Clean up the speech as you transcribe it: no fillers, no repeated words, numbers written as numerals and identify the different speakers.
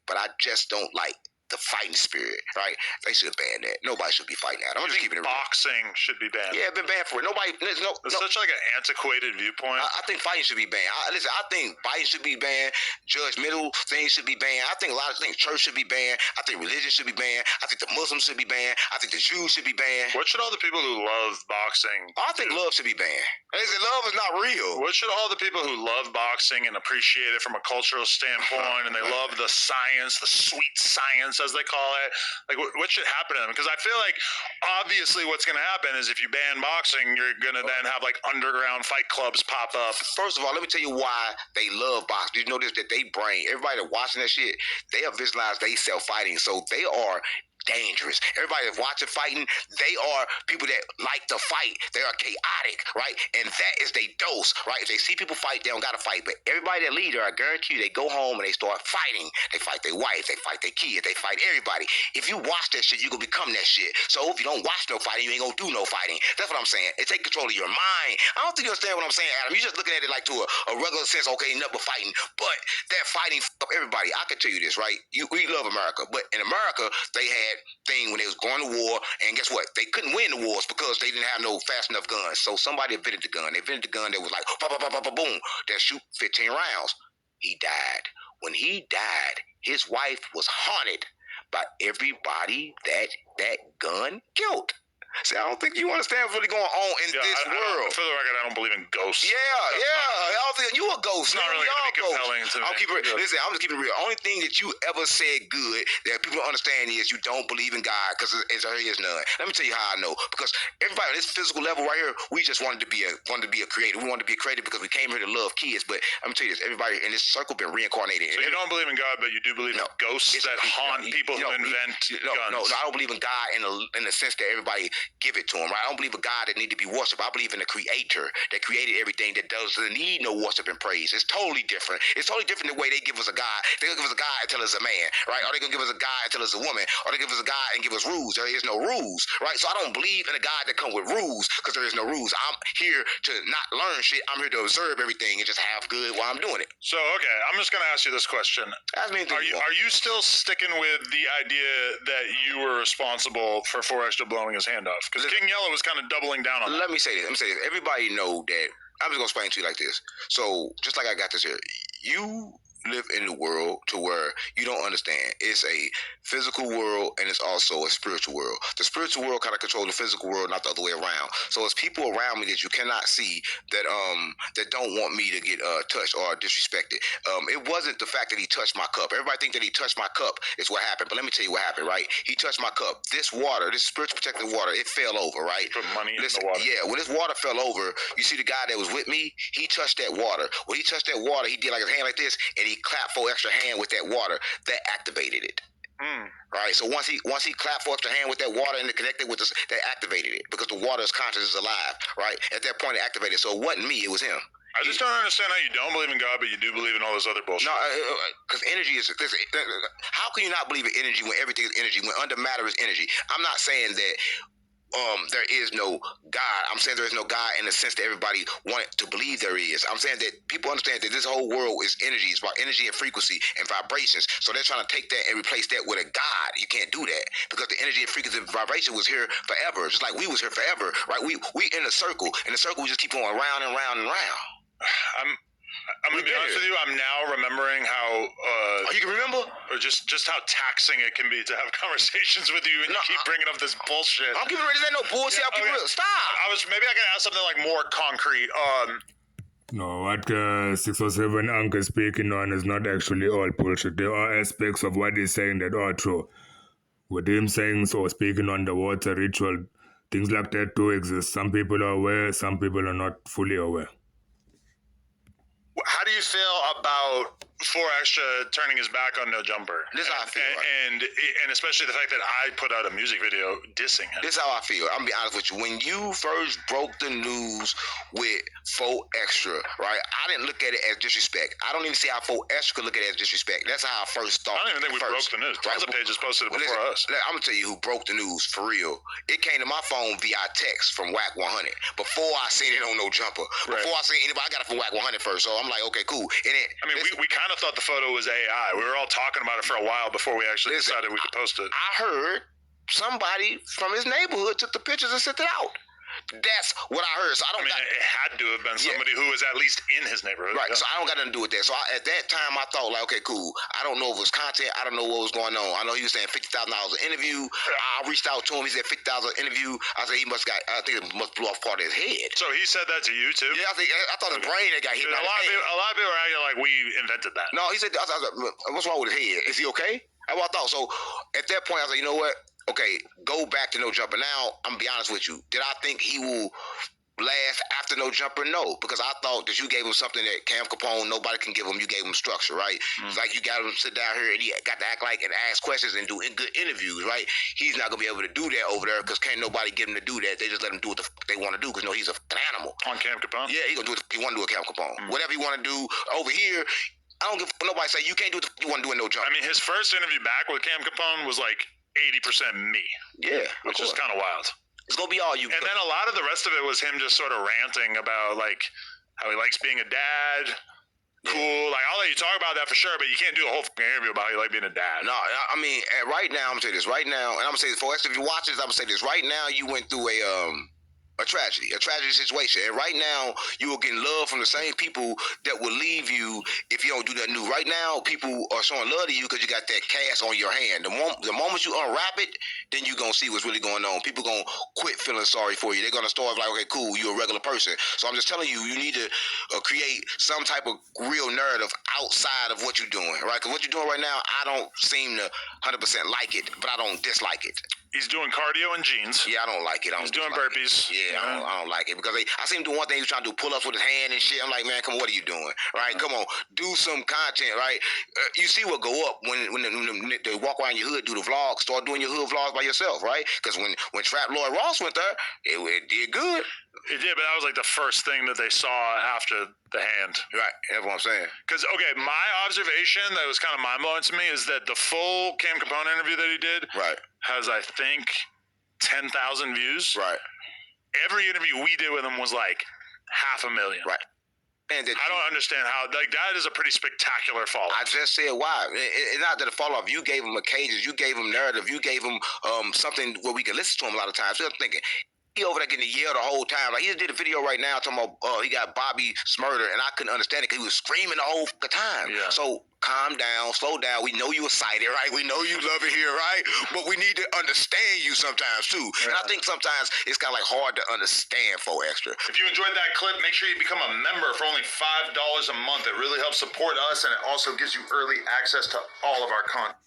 Speaker 1: but I just don't like the fighting spirit, right? They should ban that. Nobody should be fighting that. I'm just keeping it real.
Speaker 2: Boxing should be banned.
Speaker 1: Yeah, it's been banned for it. It's
Speaker 2: such like an antiquated viewpoint.
Speaker 1: I think fighting should be banned. I think fighting should be banned. Judgmental things should be banned. I think a lot of things, church should be banned. I think religion should be banned. I think the Muslims should be banned. I think the Jews should be banned.
Speaker 2: What should all the people who love boxing
Speaker 1: I think love should be banned. Love is not real.
Speaker 2: What should all the people who love boxing and appreciate it from a cultural standpoint and they love the science, the sweet science as they call it, like what should happen to them? Because I feel like obviously what's going to happen is if you ban boxing, you're going to then have like underground fight clubs pop up.
Speaker 1: First of all, let me tell you why they love boxing. You notice that they brain, everybody that watching that shit, they have visualized they self-fighting. So they are dangerous. Everybody that's watching fighting, they are people that like to fight. They are chaotic, right? And that is their dose, right? If they see people fight, they don't got to fight. But everybody that leader, I guarantee you, they go home and they start fighting. They fight their wife, they fight their kids, they fight everybody. If you watch that shit, you're going to become that shit. So if you don't watch no fighting, you ain't going to do no fighting. That's what I'm saying. It take control of your mind. I don't think you understand what I'm saying, Adam. You're just looking at it like to a regular sense, okay, nothing but fighting. But that fighting f*** up everybody. I can tell you this, right? We love America. But in America, they had thing when they was going to war, and guess what? They couldn't win the wars because they didn't have no fast enough guns. So somebody invented the gun. They invented the gun that was like, boom, that shoot 15 rounds. He died. When he died, his wife was haunted by everybody that gun killed. See, I don't think you understand what's really going on in this world.
Speaker 2: For the record, I don't believe in ghosts.
Speaker 1: Yeah. I don't think you a ghost.
Speaker 2: It's not really going to be compelling to me.
Speaker 1: Listen, I'm just keeping it real. Only thing that you ever said good that people don't understand is you don't believe in God because there is none. Let me tell you how I know. Because everybody on this physical level right here, we just wanted to be a creator. We wanted to be a creator because we came here to love kids. But let me tell you this: everybody in this circle been reincarnated.
Speaker 2: So you don't believe in God, but you do believe in ghosts that haunt people who invent guns.
Speaker 1: No, I don't believe in God in the sense that everybody give it to him, right? I don't believe a God that need to be worshipped. I believe in the creator that created everything that doesn't need no worship and praise. It's totally different. It's totally different the way they give us a God. They're going to give us a God until it's a man, right? Or they're going to give us a God until it's a woman. Or they give us a God and give us rules. There is no rules, right? So I don't believe in a God that come with rules because there is no rules. I'm here to not learn shit. I'm here to observe everything and just have good while I'm doing it.
Speaker 2: So, okay, I'm just going to ask you this question.
Speaker 1: Ask me anything
Speaker 2: are you still sticking with the idea that you were responsible for 4Extra blowing his hand off? Because King Yellow was kind of doubling down on that.
Speaker 1: Let me say this. Everybody know that. I'm just going to explain to you like this. So, just like I got this here, you live in the world to where you don't understand. It's a physical world and it's also a spiritual world. The spiritual world kind of controls the physical world, not the other way around. So it's people around me that you cannot see that that don't want me to get touched or disrespected. It wasn't the fact that he touched my cup. Everybody think that he touched my cup is what happened. But let me tell you what happened, right? He touched my cup. This water, this spiritual protected water, it fell over, right?
Speaker 2: Put money in the water.
Speaker 1: Yeah, when this water fell over, you see the guy that was with me, he touched that water. When he touched that water, he did like his hand like this, and he clapped 4Extra hand with that water. That activated it. Right, so once he clapped 4Extra hand with that water and it connected with us, that activated it because the water is conscious, is alive. Right, at that point it activated. So it wasn't me, it was him.
Speaker 2: I just don't understand how you don't believe in God, but you do believe in all this other bullshit.
Speaker 1: No, because energy is. How can you not believe in energy when everything is energy? When under matter is energy? I'm not saying that. There is no God. I'm saying there is no God in the sense that everybody want to believe there is. I'm saying that people understand that this whole world is energy. It's about energy and frequency and vibrations. So they're trying to take that and replace that with a God. You can't do that because the energy and frequency and vibration was here forever, just like we was here forever, right? We in a circle. In a circle, we just keep going round and round and round.
Speaker 2: I'm going to be honest with you, I'm now remembering how...
Speaker 1: you can remember?
Speaker 2: Or just how taxing it can be to have conversations with you and you keep bringing up this bullshit.
Speaker 1: I'm keeping ready to no bullshit. I'll keep real. Stop!
Speaker 2: Maybe I can ask something like more concrete.
Speaker 3: No, what 607 Uncle speaking on is not actually all bullshit. There are aspects of what he's saying that are true. With him saying or speaking on the water ritual, things like that do exist. Some people are aware, some people are not fully aware.
Speaker 2: How do you feel about 4Extra turning his back on No Jumper?
Speaker 1: This is how I feel.
Speaker 2: And especially the fact that I put out a music video dissing him.
Speaker 1: This is how I feel. I'm going to be honest with you. When you first broke the news with 4Extra, right, I didn't look at it as disrespect. I don't even see how 4Extra could look at it as disrespect. That's how I first thought.
Speaker 2: I don't even think we broke the news. Tons of pages posted it before us.
Speaker 1: I'm going to tell you who broke the news for real. It came to my phone via text from Whack 100 before I seen it on No Jumper. Before I seen anybody, I got it from Whack 100 first. So I'm like, okay, cool. And then
Speaker 2: I mean, we kind of thought the photo was AI. We were all talking about it for a while before we actually decided we could post it.
Speaker 1: I heard somebody from his neighborhood took the pictures and sent it out. That's what I heard. So I
Speaker 2: mean, it had to have been somebody who was at least in his neighborhood.
Speaker 1: Right.
Speaker 2: Yeah.
Speaker 1: So I don't got nothing to do with that. So at that time, I thought like, okay, cool. I don't know if it was content. I don't know what was going on. I know he was saying $50,000 an interview. I reached out to him. He said $50,000 an interview. I said I think it must blow off part of his head.
Speaker 2: So he said that to you too?
Speaker 1: Yeah, I thought his brain that got hit.
Speaker 2: A lot of people are acting like we invented that.
Speaker 1: No, he said, I was like, what's wrong with his head? Is he okay? That's what I thought. So at that point, I was like, you know what? Okay, go back to No Jumper. Now, I'm going to be honest with you. Did I think he will last after No Jumper? No, because I thought that you gave him something that Cam Capone, nobody can give him. You gave him structure, right? It's like you got him to sit down here and he got to act like and ask questions and do good interviews, right? He's not going to be able to do that over there because can't nobody get him to do that. They just let him do what they want to do because, he's an animal.
Speaker 2: On Cam Capone?
Speaker 1: Yeah, he's going to do what he want to do with Cam Capone. Whatever he want to do over here, I don't give nobody say you can't do what you want to do in No Jumper.
Speaker 2: I mean, his first interview back with Cam Capone was like 80% me.
Speaker 1: Yeah.
Speaker 2: Which is kind of wild.
Speaker 1: It's going to be all you.
Speaker 2: And then a lot of the rest of it was him just sort of ranting about like how he likes being a dad. Cool. Like, I'll let you talk about that for sure, but you can't do a whole interview about how you like being a dad.
Speaker 1: No, I mean, right now, I'm going to say this. Right now, and I'm going to say this for us, if you watch this, I'm going to say this. Right now, you went through a tragedy situation. And right now, you will get love from the same people that will leave you if you don't do nothing new. Right now, people are showing love to you because you got that cast on your hand. The moment you unwrap it, then you're going to see what's really going on. People going to quit feeling sorry for you. They're going to start like, okay, cool, you're a regular person. So I'm just telling you, you need to create some type of real narrative outside of what you're doing, right? Because what you're doing right now, I don't seem to 100% like it, but I don't dislike it.
Speaker 2: He's doing cardio and jeans.
Speaker 1: Yeah, I don't like it.
Speaker 2: He's doing burpees.
Speaker 1: Yeah, I don't like it because I see him do one thing. He was trying to do pull-ups with his hand and shit. I'm like, man, come on, what are you doing? Right? Come on, do some content, right? You see what go up when they walk around your hood, do the vlogs, start doing your hood vlogs by yourself, right? Because when Trap Lloyd Ross went there, it did good.
Speaker 2: It did, but that was like the first thing that they saw after the hand.
Speaker 1: Right, that's what I'm saying.
Speaker 2: Because, okay, my observation that was kind of mind-blowing to me is that the full Cam Capone interview that he did has, I think, 10,000 views.
Speaker 1: Right. Every
Speaker 2: interview we did with him was like 500,000.
Speaker 1: Right. And
Speaker 2: I don't understand how, like, that is a pretty spectacular fall-off.
Speaker 1: I just said why. It's not that a fall-off. You gave him occasions. You gave him narrative. You gave him something where we could listen to him a lot of times. So I'm thinking, he over there getting yelled the whole time. Like, he just did a video right now talking about he got Bobby Smurder, and I couldn't understand it because he was screaming the whole time.
Speaker 2: Yeah.
Speaker 1: So calm down, slow down. We know you excited, right? We know you love it here, right? But we need to understand you sometimes too. Yeah. And I think sometimes it's kind of like hard to understand for extra.
Speaker 2: If you enjoyed that clip, make sure you become a member for only $5 a month. It really helps support us, and it also gives you early access to all of our content.